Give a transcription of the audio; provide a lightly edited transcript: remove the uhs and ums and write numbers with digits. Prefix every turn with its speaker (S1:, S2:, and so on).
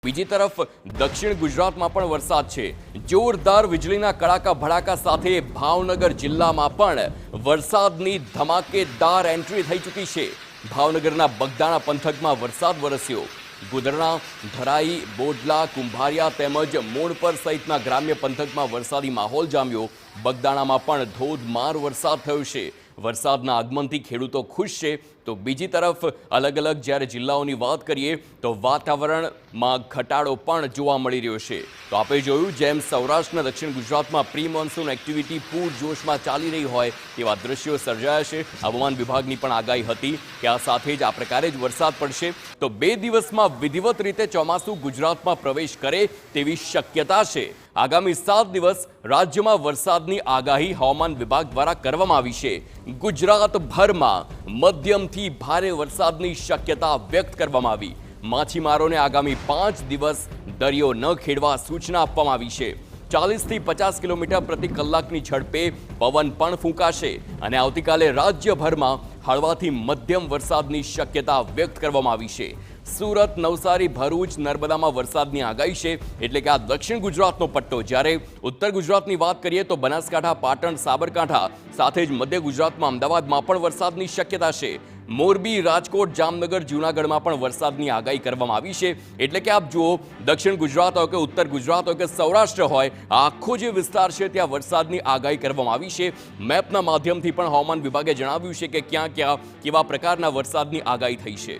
S1: બીજી તરફ દક્ષિણ ગુજરાતમાં પણ વરસાદ છે। જોરદાર વીજળીના કડાકા ભડાકા સાથે ભાવનગર જિલ્લામાં પણ વરસાદની ધમાકેદાર એન્ટ્રી થઈ ચૂકી છે। ભાવનગરના બગદાણા પંથકમાં વરસાદ વરસ્યો। ગોધરા, ધરાઈ, બોડલા, કુંભારિયા તેમજ મોણપર સહિતના ગ્રામ્ય પંથકમાં વરસાદી માહોલ જામ્યો। બગદાણામાં પણ ધોધમાર વરસાદ થયો છે। વરસાદના આગમનથી ખેડૂતો ખુશ છે। તો બીજી તરફ અલગ અલગ જ્યારે જિલ્લાઓની વાત કરીએ તો વાતાવરણમાં ઘટાડો પણ જોવા મળી રહ્યો છે। તો આપણે જોયું જેમ સૌરાષ્ટ્રના દક્ષિણ ગુજરાતમાં પ્રી મોન્સૂન એક્ટિવિટી પૂરજોશમાં ચાલી રહી હોય તેવા દ્રશ્યો સર્જાયા છે। હવામાન વિભાગની પણ આગાહી હતી કે આ સાથે જ આ પ્રકારે જ વરસાદ પડશે। તો 2 દિવસમાં વિધિવત રીતે ચોમાસું ગુજરાતમાં પ્રવેશ કરે તેવી શક્યતા છે। આગામી 7 દિવસ રાજ્યમાં વરસાદની આગાહી હવામાન વિભાગ દ્વારા કરવામાં આવી છે। ગુજરાતભરમાં મધ્યમથી ભારે વરસાદની શક્યતા વ્યક્ત કરવામાં આવી। માછીમારોને આગામી 5 દિવસ દરિયો ન ખેડવા સૂચના આપવામાં આવી છે। 40 થી 50 કિલોમીટર પ્રતિ કલાકની ઝડપે પવન પણ ફૂંકાશે અને આવતીકાલે રાજ્યભરમાં હળવાથી મધ્યમ વરસાદની શક્યતા વ્યક્ત કરવામાં આવી છે। સુરત, નવસારી, ભરૂચ, નર્મદામાં વરસાદની આગાહી છે એટલે કે આ દક્ષિણ ગુજરાતનો પટ્ટો। જ્યારે ઉત્તર ગુજરાતની વાત કરીએ તો બનાસકાંઠા, પાટણ, સાબરકાંઠા સાથે જ મધ્ય ગુજરાતમાં અમદાવાદમાં પણ વરસાદની શક્યતા છે। મોરબી, રાજકોટ, જામનગર, જૂનાગઢમાં પણ વરસાદની આગાહી કરવામાં આવી છે। એટલે કે આપ જુઓ દક્ષિણ ગુજરાત હોય કે ઉત્તર ગુજરાત હોય કે સૌરાષ્ટ્ર હોય, આખો જે વિસ્તાર છે ત્યાં વરસાદની આગાહી કરવામાં આવી છે। મેપના માધ્યમથી પણ હવામાન વિભાગે જણાવ્યું છે કે ક્યાં ક્યાં કેવા પ્રકારના વરસાદની આગાહી થઈ છે।